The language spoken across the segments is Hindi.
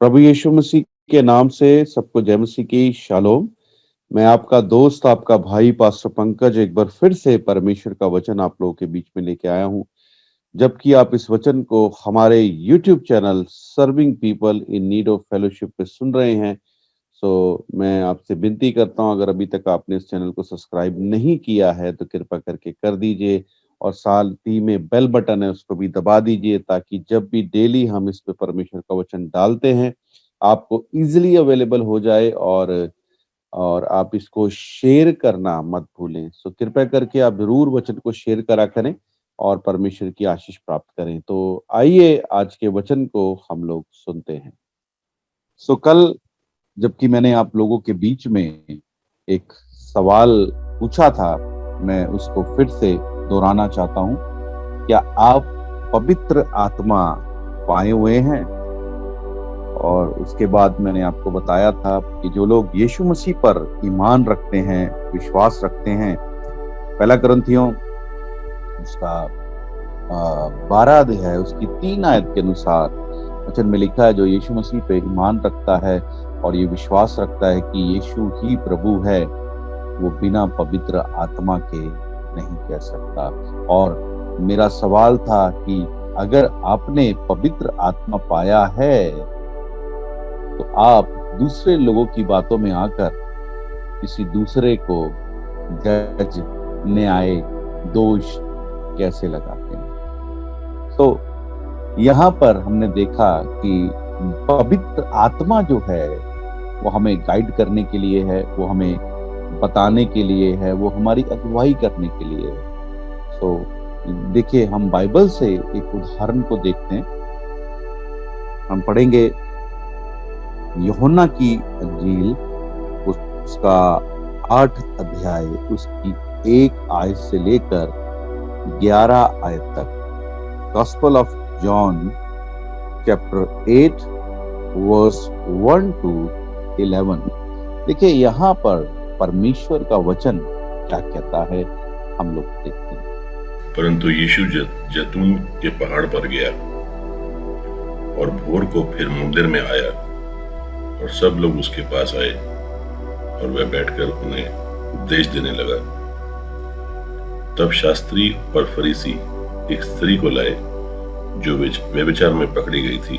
प्रभु यीशु मसीह के नाम से सबको जय मसीह की शालोम। मैं आपका दोस्त, आपका भाई पास्टर पंकज एक बार फिर से परमेश्वर का वचन आप लोगों के बीच में लेके आया हूं। जबकि आप इस वचन को हमारे YouTube channel serving people in need of fellowship पे सुन रहे हैं, मैं आपसे विनती करता हूं, अगर अभी तक आपने इस चैनल को सब्सक्राइब नहीं किया है तो कृपा करके कर दीजिए, और साथ ही में बेल बटन है उसको भी दबा दीजिए, ताकि जब भी डेली हम इस पे परमेश्वर का वचन डालते हैं आपको इजीली अवेलेबल हो जाए, और आप इसको शेयर करना मत भूलें। कृपया करके आप जरूर वचन को शेयर करा करें और परमेश्वर की आशीष प्राप्त करें। तो आइए आज के वचन को हम लोग सुनते हैं। कल जबकि मैंने आप लोगों के बीच में एक सवाल पूछा था, मैं उसको फिर से दोहराना चाहता हूं। क्या आप पवित्र आत्मा पाए हुए हैं? और उसके बाद मैंने आपको बताया था कि जो लोग यीशु मसीह पर ईमान रखते हैं, विश्वास रखते हैं, पहला कुरिन्थियों उसका 12 अध्याय उसकी 3 आयत के अनुसार वचन में लिखा है, जो यीशु मसीह पे ईमान रखता है और ये विश्वास रखता है कि यीशु ही प्रभु है, वो बिना पवित्र आत्मा के नहीं कह सकता। और मेरा सवाल था कि अगर आपने पवित्र आत्मा पाया है तो आप दूसरे लोगों की बातों में आकर किसी दूसरे को जज, न्याय, दोष कैसे लगाते हैं? तो यहाँ पर हमने देखा कि पवित्र आत्मा जो है वो हमें गाइड करने के लिए है, वो हमें बताने के लिए है, वो हमारी अगुवाई करने के लिए है। देखिए, हम बाइबल से एक उदाहरण को देखते हैं। हम पढ़ेंगे यूहन्ना की अंजील उसका 8 अध्याय उसकी 1 आयत से लेकर 11 आयत तक। Gospel of John chapter 8 verse 1 to 11। देखिए, यहाँ पर परमेश्वर का वचन क्या कहता है, हम लोग देखते हैं। परंतु यीशु जैतून के पहाड़ पर गया और भोर को फिर मंदिर में आया, और सब लोग उसके पास आए और वह बैठकर उन्हें उपदेश देने लगा। तब शास्त्री और फरीसी एक स्त्री को लाए जो व्यभिचार में पकड़ी गई थी,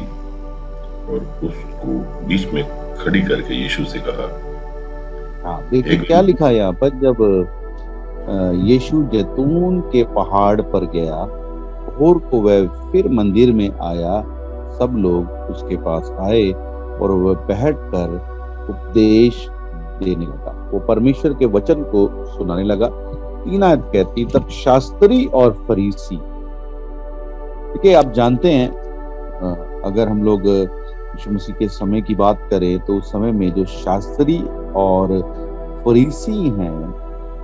और उसको बीच में खड़ी करके यीशु से कहा। देखिए क्या लिखा है यहाँ पर, जब यीशु जैतून के पहाड़ पर गया, भोर को वह फिर मंदिर में आया, सब लोग उसके पास आए और वह बैठकर उपदेश देने लगा, वो परमेश्वर के वचन को सुनाने लगा। 3 आयत कहती, तब शास्त्री और फरीसी। देखिए, आप जानते हैं, अगर हम लोग यीशु मसीह के समय की बात करें तो उस समय में जो शास्त्री और फरीसी हैं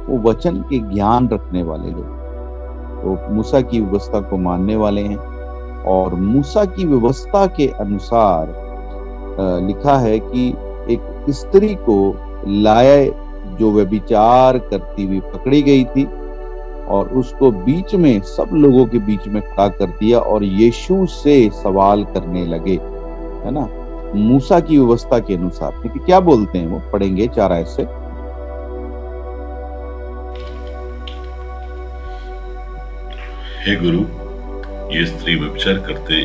वो वचन के ज्ञान रखने वाले लोग, वो मूसा की व्यवस्था को मानने वाले हैं। और मूसा की व्यवस्था के अनुसार लिखा है कि एक स्त्री को लाए जो व्यभिचार करती हुई पकड़ी गई थी, और उसको बीच में, सब लोगों के बीच में खड़ा कर दिया और यीशु से सवाल करने लगे, है ना, मूसा की व्यवस्था के अनुसार। देखिए क्या बोलते हैं, वो पढ़ेंगे 4 आयत से। हे गुरु, ये स्त्री व्यभिचार करते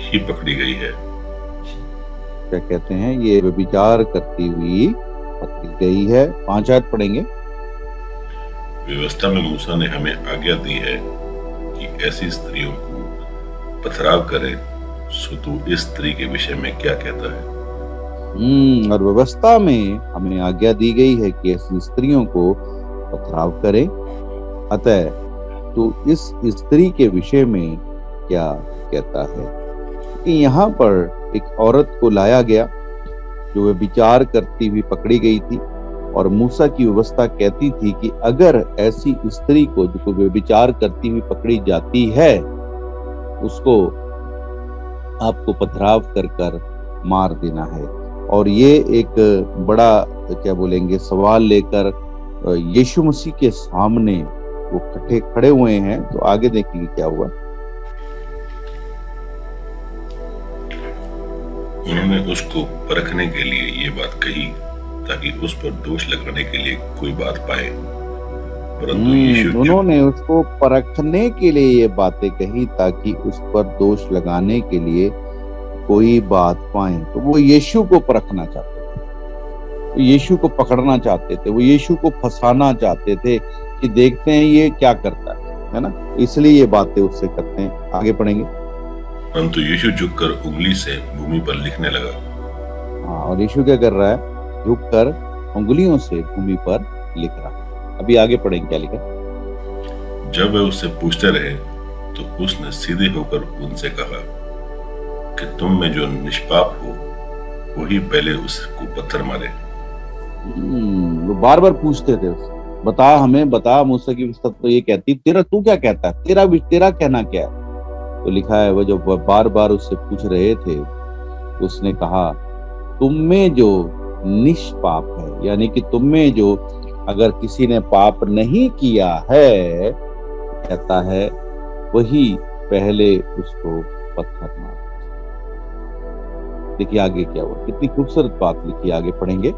ही पकड़ी गई है। क्या कहते हैं? ये व्यभिचार करती हुई पकड़ी गई है। 5 आयत पढ़ेंगे। व्यवस्था में मूसा ने हमें आज्ञा दी है कि ऐसी स्त्रियों को पथराव करे, सो तू इस स्त्री के विषय में क्या कहता है? और व्यवस्था में हमें आज्ञा दी गई है कि ऐसी स्त्रियों को पथराव करे, अतः तो इस स्त्री के विषय में क्या कहता है? कि यहाँ पर एक औरत को लाया गया जो व्यभिचार करती हुई पकड़ी गई थी, और मूसा की व्यवस्था कहती थी कि अगर ऐसी स्त्री को जो व्यभिचार करती हुई पकड़ी जाती है, उसको आपको पथराव कर मार देना है। और ये एक बड़ा, क्या बोलेंगे, सवाल लेकर यीशु मसीह के सामने वो खड़े हुए हैं। तो आगे देखिए क्या हुआ। उन्होंने उसको परखने के लिए ये बात कही ताकि उस पर दोष लगाने के लिए कोई बात पाए, परंतु यीशु उन्होंने उसको परखने के लिए ये बातें कही ताकि उस पर दोष लगाने के लिए कोई बात पाए। तो वो यीशु को परखना चाहते थे, वो यीशु को पकड़ना चाहते थे, वो यीशु को फंसाना चाहते थे कि देखते हैं ये क्या करता है ना, इसलिए ये बातें उससे करते हैं। आगे पढ़ेंगे। परंतु यीशु झुककर उंगली से भूमि पर लिखने लगा। हाँ, और यीशु क्या कर रहा है? झुककर उंगलियों से भूमि पर लिख रहा है। अभी आगे पढ़ेंगे क्या लिखा। जब वे उससे पूछते रहे तो उसने सीधे होकर उनसे कहा कि तुम में जो निष्पाप हो वही पहले उसको पत्थर मारे। वो बार बार पूछते थे उससे, बता हमें, बता। मूसा की व्यवस्था तो ये कहती, तेरा तू क्या कहता है, तेरा कहना क्या है? तो लिखा है वो जो बार बार उससे पूछ रहे थे, उसने कहा तुम में जो निष्पाप है, यानी कि तुम में जो अगर किसी ने पाप नहीं किया है, कहता है वही पहले उसको पत्थर मार। देखिए आगे क्या हुआ, कितनी खूबसूरत बात लिखी, आगे पढ़ेंगे।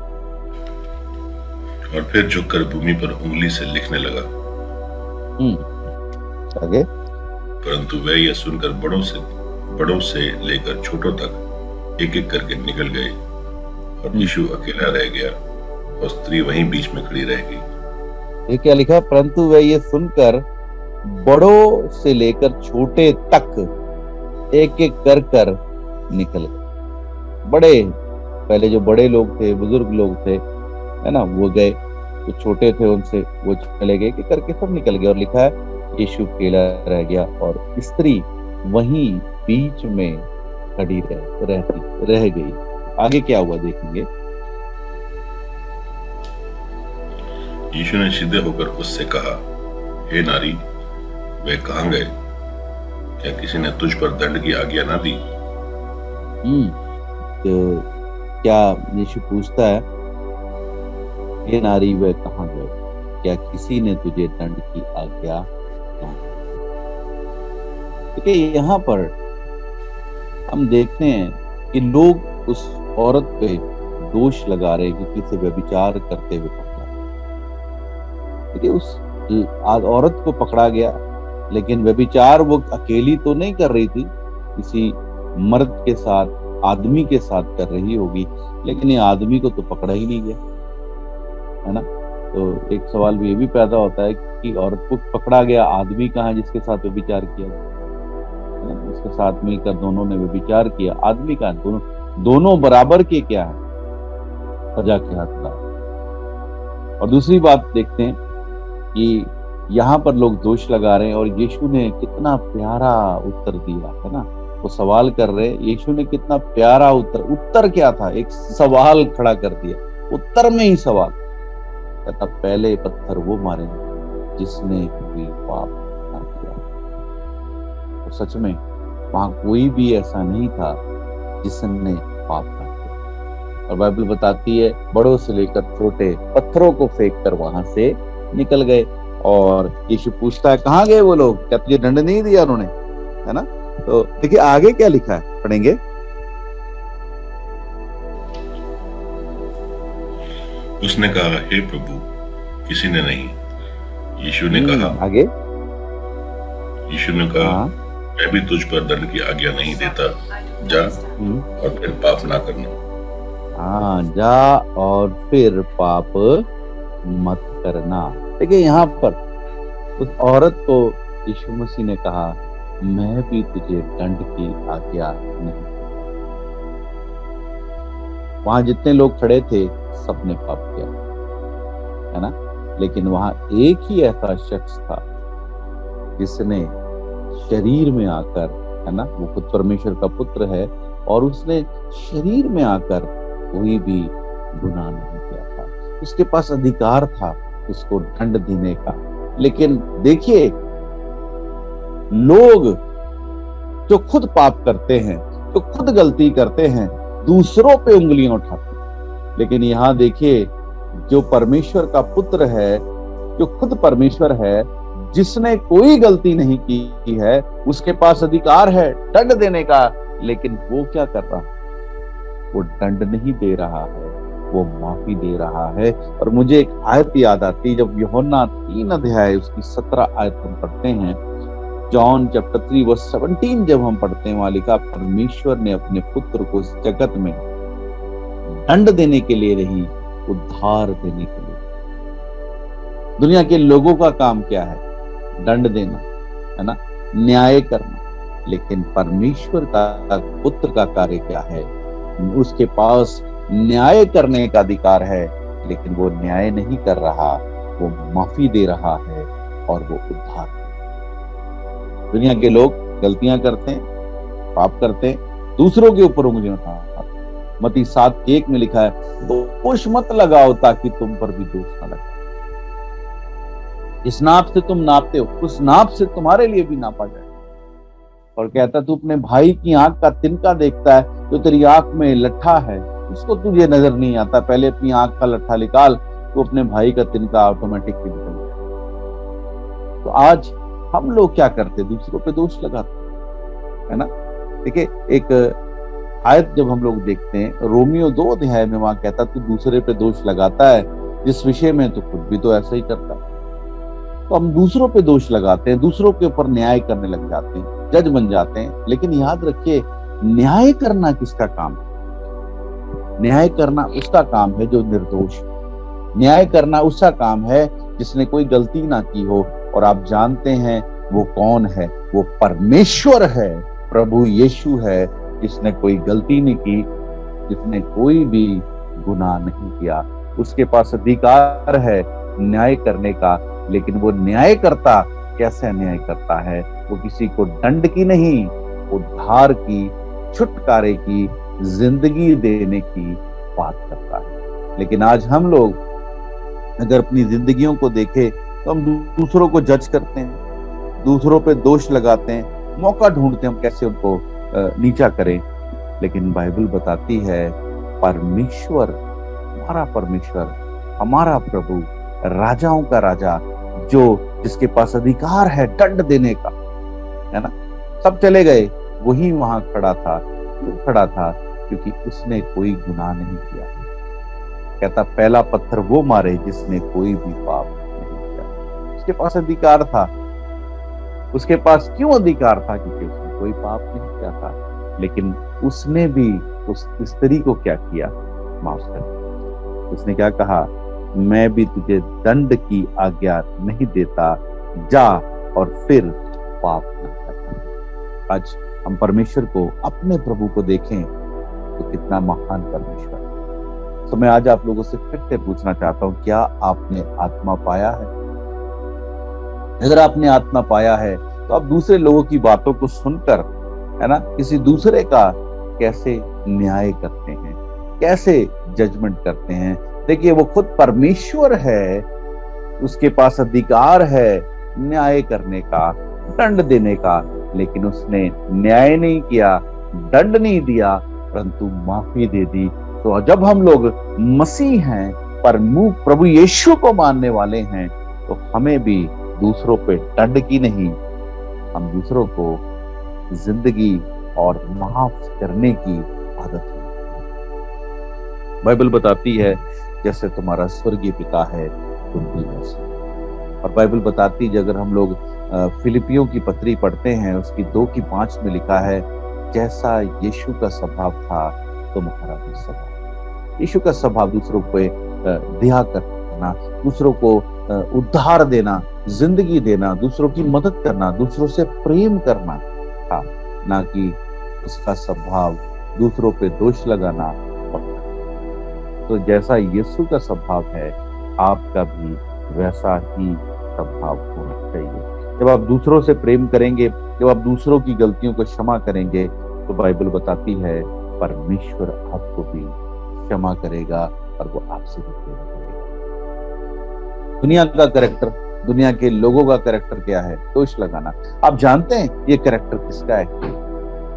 और फिर झुककर भूमि पर उंगली से लिखने लगा। आगे। परंतु वे यह सुनकर बड़ों से लेकर छोटों तक एक एक करके निकल गए और यीशु अकेला रह गया और स्त्री वहीं बीच में खड़ी रह गई। ये क्या लिखा? परंतु वे ये सुनकर बड़ों से लेकर छोटे तक एक एक कर निकल गए। बड़े, पहले जो बड़े लोग थे, बुजुर्ग लोग थे, है ना, वो गए, जो छोटे थे उनसे वो चले गए, कि करके सब निकल गए। और लिखा है यीशु अकेला रह गया और स्त्री वहीं बीच में खड़ी रह गई। आगे क्या हुआ देखेंगे। यीशु ने सीधे होकर उससे कहा, हे नारी, वे कहाँ गए? क्या किसी ने तुझ पर दंड की आज्ञा ना दी? तो क्या यीशु पूछता है, हे नारी वे कहाँ गए? क्या किसी ने तुझे दंड की आज्ञा ना दी? देखिए यहाँ पर हम देखते हैं कि लोग उस औरत पे दोष लगा रहे कि किसी व्यभिचार करते हुए पकड़ा। देखिए उस औरत को पकड़ा गया, लेकिन व्यभिचार वो अकेली तो नहीं कर रही थी, किसी मर्द के साथ, आदमी के साथ कर रही होगी, लेकिन ये आदमी को तो पकड़ा ही नहीं गया, है ना। तो एक सवाल भी ये भी पैदा होता है कि औरत को पकड़ा गया, आदमी कहाँ जिसके साथ व्यभिचार किया, उसके साथ मिलकर दोनों ने व्यभिचार किया, आदमी कहाँ? दोनों बराबर के क्या है, सजा के हकदार। और दूसरी बात देखते हैं कि यहाँ पर लोग दोष लगा रहे हैं और यीशु ने कितना प्यारा उत्तर दिया, है ना। वो सवाल कर रहे, यीशु ने कितना प्यारा उत्तर क्या था? एक सवाल खड़ा कर दिया, उत्तर में ही सवाल। कहता पहले पत्थर वो मारे जिसने कोई पाप ना किया। तो सच में वहां कोई भी ऐसा नहीं था जिसने पाप ना किया। और बाइबल बताती है बड़ों से लेकर छोटे पत्थरों को फेंक कर वहां से निकल गए। और यीशु पूछता है कहाँ गए वो लोग, क्या तुझे दंड नहीं दिया उन्होंने, है ना। तो देखिए आगे क्या लिखा है, पढ़ेंगे। उसने कहा, हे प्रभु, किसी ने नहीं। यीशु ने कहा, आगे। यीशु ने कहा, मैं भी तुझ पर दंड की आज्ञा नहीं देता, जा और फिर पाप ना करना। हाँ, जा और फिर पाप मत करना। देखिए यहाँ पर उस औरत को यीशु मसीह ने कहा, मैं भी तुझे दंड की आज्ञा नहीं देता। वहां जितने लोग खड़े थे सबने पाप किया, है ना, लेकिन वहां एक ही ऐसा शख्स था जिसने शरीर में आकर, है ना, वो खुद परमेश्वर का पुत्र है और उसने शरीर में आकर कोई भी गुनाह नहीं किया था। उसके पास अधिकार था उसको दंड देने का। लेकिन देखिए लोग जो खुद पाप करते हैं, जो खुद गलती करते हैं, दूसरों पे उंगलियां उठाते हैं। लेकिन यहाँ देखिए जो परमेश्वर का पुत्र है, जो खुद परमेश्वर है, जिसने कोई गलती नहीं की है, उसके पास अधिकार है दंड देने का। लेकिन वो क्या कर रहा, वो दंड नहीं दे रहा है, वो माफी दे रहा है। और मुझे एक आयत याद आती, जब यूहन्ना 3 अध्याय उसकी 17 आयत हम पढ़ते हैं, जॉन चैप्टर 3 वर्स 17 जब हम पढ़ते हैं, वहां लिखा, परमेश्वर ने अपने पुत्र को इस जगत में दंड देने के लिए नहीं, उद्धार देने के लिए। दुनिया के लोगों का काम क्या है? दंड देना, है ना, न्याय करना। लेकिन परमेश्वर का पुत्र का कार्य क्या है? उसके पास न्याय करने का अधिकार है, लेकिन वो न्याय नहीं कर रहा, वो माफी दे रहा है और वो उद्धार। दुनिया के लोग गलतियां करते हैं, पाप करते हैं, दूसरों के ऊपर उंगलियां उठाते हैं। मत्ती 7:1 में लिखा है, दोष मत लगाओ ताकि तुम पर भी दोष न लगे। इस नाप से तुम नापते हो, उस नाप से तुम्हारे लिए भी नापा जाए। और कहता, तू अपने भाई की आंख का तिनका देखता है, तो तेरी आंख में लट्ठा है, उसको तुझे नजर नहीं आता। पहले अपनी आंख का लट्ठा निकाल, तो अपने भाई का तिनका ऑटोमेटिकली निकल जाए। तो आज हम लोग क्या करते? दूसरों पे दोष लगाते, है ना। देखिए, एक आयत जब हम लोग देखते हैं, रोमियो 2 अध्याय में, वहां कहता, तू दूसरे पे दोष लगाता है जिस विषय में तो खुद भी तो ऐसा ही करता है। तो हम दूसरों पे दोष लगाते हैं, दूसरों के ऊपर न्याय करने लग जाते हैं, जज बन जाते हैं। लेकिन याद रखिए, न्याय करना किसका काम है? न्याय करना उसका काम है जो निर्दोष। न्याय करना उसका काम है जिसने कोई गलती ना की हो। और आप जानते हैं वो कौन है? वो परमेश्वर है, प्रभु यीशु है, जिसने कोई गलती नहीं की, जिसने कोई भी गुनाह नहीं किया। उसके पास अधिकार है न्याय करने का। लेकिन वो न्याय करता कैसे? न्याय करता है वो किसी को दंड की नहीं, उद्धार की, छुटकारे की, जिंदगी देने की बात करता है। लेकिन आज हम लोग अगर अपनी जिंदगियों को देखें, तो हम दूसरों को जज करते हैं, दूसरों पे दोष लगाते हैं, मौका ढूंढते हैं हम कैसे उनको नीचा करें। लेकिन बाइबल बताती है, परमेश्वर, हमारा परमेश्वर, हमारा प्रभु, राजाओं का राजा, जो जिसके पास अधिकार है दंड देने का, है ना। सब चले गए, वही वहां खड़ा था। क्यों खड़ा था? क्योंकि उसने कोई गुनाह नहीं किया। कहता, पहला पत्थर वो मारे जिसने कोई भी पाप नहीं किया। उसके पास अधिकार था। उसके पास क्यों अधिकार था? क्योंकि उसने कोई पाप नहीं किया था। लेकिन उसने भी उस स्त्री को क्या किया? माफ कर दिया। उसने क्या कहा? मैं भी तुझे दंड की आज्ञा नहीं देता, जा और फिर पाप न कर। आज हम परमेश्वर को, अपने प्रभु को देखें तो कितना महान परमेश्वर। तो मैं आज आप लोगों से फिर से पूछना चाहता हूं, क्या आपने आत्मा पाया है? अगर आपने आत्मा पाया है तो आप दूसरे लोगों की बातों को सुनकर, है ना, किसी दूसरे का कैसे न्याय करते हैं, कैसे जजमेंट करते हैं। देखिए, वो खुद परमेश्वर है, उसके पास अधिकार है न्याय करने का, दंड देने का। लेकिन उसने न्याय नहीं किया, दंड नहीं दिया, परंतु माफी दे दी। तो जब हम लोग मसीह हैं, प्रभु यीशु को मानने वाले हैं, तो हमें भी दूसरों पे दंड की नहीं, हम दूसरों को जिंदगी और माफ करने की आदत है। बाइबल बताती है, जैसे तुम्हारा स्वर्गीय पिता है तुम भी वैसे। और बाइबल बताती है, अगर हम लोग फिलिपियों की पत्री पढ़ते हैं, उसकी 2:5 में लिखा है, जैसा यीशु का स्वभाव था तुम्हारा भी स्वभाव। यीशु का स्वभाव दूसरों को दया करना, दूसरों को उद्धार देना, जिंदगी देना, दूसरों की मदद करना, दूसरों से प्रेम करना था, ना कि उसका स्वभाव दूसरों पे दोष लगाना। तो जैसा यीशु का स्वभाव है, आपका भी वैसा ही स्वभाव होना चाहिए। जब आप दूसरों से प्रेम करेंगे, जब आप दूसरों की गलतियों को क्षमा करेंगे, तो बाइबल बताती है परमेश्वर आपको भी क्षमा करेगा और वो आपसे भी प्रेम करेगा। दुनिया का कैरेक्टर, दुनिया के लोगों का कैरेक्टर क्या है? दोष लगाना। आप जानते हैं ये कैरेक्टर किसका है?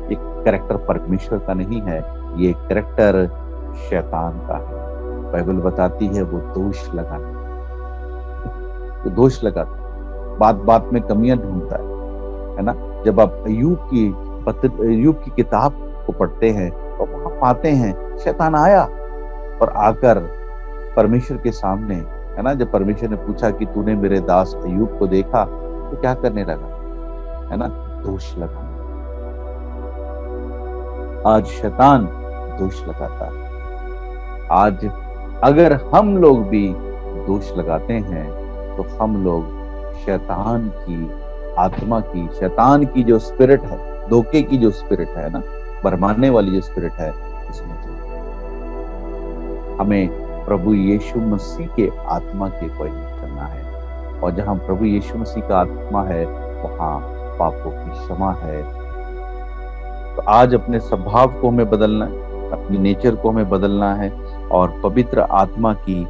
ये कैरेक्टर परमेश्वर का नहीं है, ये कैरेक्टर शैतान का है। बाइबल बताती है वो दोष लगाना, वो दोष लगाता है, बात बात में कमियां ढूंढता है ना। जब आप अय्यूब की किताब को पढ़ते हैं तो वहां पाते हैं शैतान आया और आकर परमेश्वर के सामने, है ना, जब परमेश्वर ने पूछा कि तूने मेरे दास अय्यूब को देखा, तो क्या करने लगा, है ना, दोष लगाने। आज शैतान दोष लगाता है। आज अगर हम लोग भी दोष लगाते हैं तो हम लोग शैतान की आत्मा की, शैतान की जो स्पिरिट है, धोखे की जो स्पिरिट है ना, भरमाने वाली जो स्पिरिट है, उसमें हमें प्रभु यीशु मसीह के आत्मा की अगुवाई करना है। और जहां प्रभु यीशु मसीह का आत्मा है वहां पापों की क्षमा है। तो आज अपने स्वभाव को हमें बदलना है, अपनी नेचर को हमें बदलना है और पवित्र आत्मा की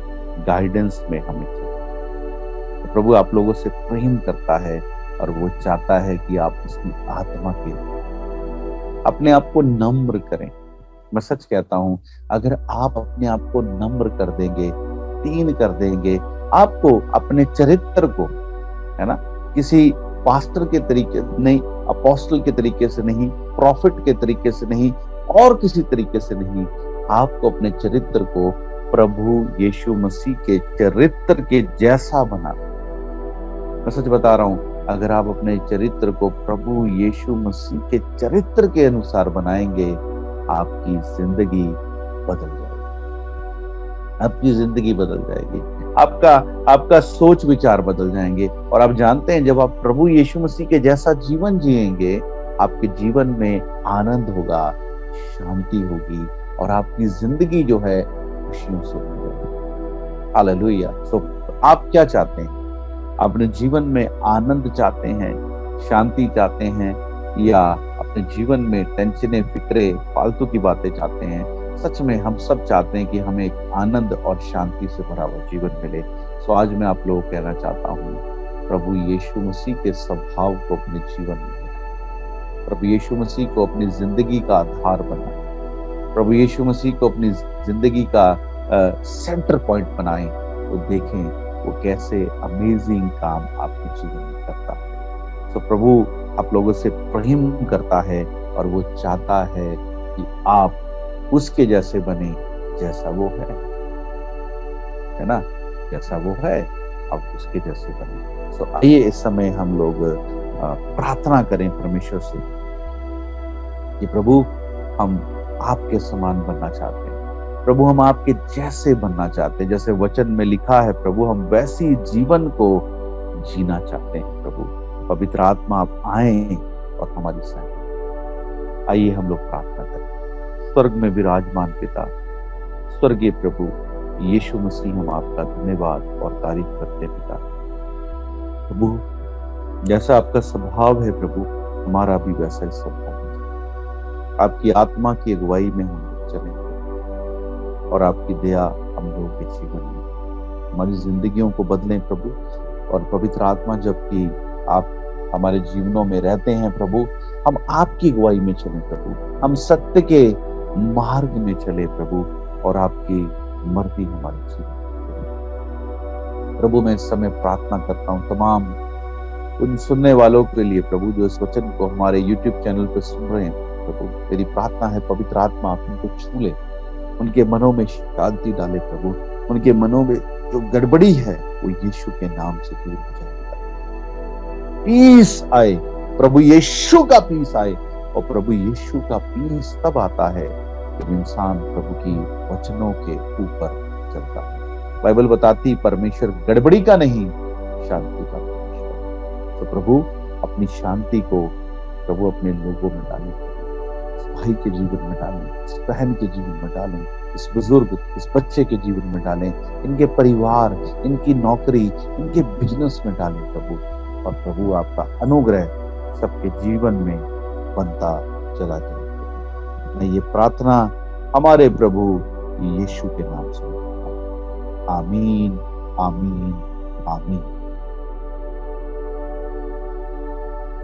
गाइडेंस में हमें चलना। तो प्रभु आप लोगों से प्रेम करता है और वो चाहता है कि आप उसकी आत्मा के अपने आप को नम्र करें। मैं सच कहता हूं, अगर आप अपने आप को नम्र कर देंगे, दीन कर देंगे, आपको अपने चरित्र को, है ना, किसी पास्टर के तरीके नहीं, अपोस्टल के तरीके से नहीं, प्रॉफिट के तरीके से नहीं, और किसी तरीके से नहीं, आपको अपने चरित्र को प्रभु यीशु मसीह के चरित्र के जैसा बनाना। मैं सच बता रहा हूं, अगर आप अपने चरित्र को प्रभु यीशु मसीह के चरित्र के अनुसार बनाएंगे, आपकी जिंदगी बदल जाएगी, आपकी जिंदगी बदल जाएगी, आपका सोच विचार बदल जाएंगे। और आप जानते हैं, जब आप प्रभु यीशु मसीह के जैसा जीवन जिएंगे, आपके जीवन में आनंद होगा, शांति होगी और आपकी जिंदगी जो है खुशियों से भर जाएगी। हालेलुया। सो आप क्या चाहते हैं? अपने जीवन में आनंद चाहते हैं, शांति चाहते हैं, या अपने जीवन में टेंशनें, फिक्रे, फालतू की बातें चाहते हैं? सच में हम सब चाहते हैं कि हमें एक आनंद और शांति से भरा हुआ जीवन मिले। सो आज मैं आप लोगों को कहना चाहता हूँ, प्रभु यीशु मसीह के स्वभाव को अपने जीवन में, प्रभु यीशु मसीह को अपनी जिंदगी का आधार बनाएं, प्रभु यीशु मसीह को अपनी जिंदगी का सेंटर पॉइंट बनाएं। तो देखें वो कैसे अमेजिंग काम आपके जीवन में करता है। तो प्रभु आप लोगों से प्रेम करता है और वो चाहता है कि आप उसके जैसे बने जैसा वो है ना, जैसा वो है आप उसके जैसे बने। तो आइए इस समय हम लोग प्रार्थना करें परमेश्वर से कि प्रभु हम आपके समान बनना चाहते हैं, प्रभु हम आपके जैसे बनना चाहते हैं, जैसे वचन में लिखा है प्रभु हम वैसी जीवन को जीना चाहते हैं। प्रभु पवित्र आत्मा आप आए और हमारी सहायता। आइए हम लोग प्रार्थना करें। स्वर्ग में विराजमान पिता, स्वर्गीय प्रभु यीशु मसीह, हम आपका धन्यवाद और तारीफ करते हैं पिता। प्रभु जैसा आपका स्वभाव है प्रभु, हमारा भी वैसा ही स्वभाव है। आपकी आत्मा की अगुवाई में हम लोग चलें और आपकी दया हम लोगों के जीवन में, हमारी जिंदगियों को बदलें प्रभु। और पवित्र आत्मा जबकि आप हमारे जीवनों में रहते हैं प्रभु, हम आपकी अगुवाई में चलें प्रभु, हम सत्य के मार्ग में चले प्रभु, और आपकी मर्जी हमारे जीवन प्रभु। मैं इस समय प्रार्थना करता हूँ तमाम उन सुनने वालों के लिए प्रभु जो इस वचन को हमारे YouTube चैनल पर सुन रहे हैं प्रभु। मेरी प्रार्थना है पवित्र आत्मा आप उनको छू ले, उनके मनों में शांति डाले प्रभु, उनके मनों में जो गड़बड़ी है वो यीशु के नाम से दूर हो जाएगा। पीस आए प्रभु, यीशु का पीस आए। और प्रभु यीशु का पीस तब आता है जब इंसान प्रभु की वचनों के ऊपर चलता है। बाइबल बताती परमेश्वर गड़बड़ी का नहीं, शांति का परमेश्वर। तो प्रभु अपनी शांति को प्रभु अपने लोगों में डालें, इस भाई के जीवन में डालें, इस बहन के जीवन में डालें, इस बुजुर्ग, इस बच्चे के जीवन में डालें, इनके परिवार, इनकी नौकरी, इनके बिजनेस में डालें प्रभु। और प्रभु आपका अनुग्रह सबके जीवन में बनता चला जाए। मैं ये प्रार्थना हमारे प्रभु यीशु के नाम से, आमीन आमीन आमीन।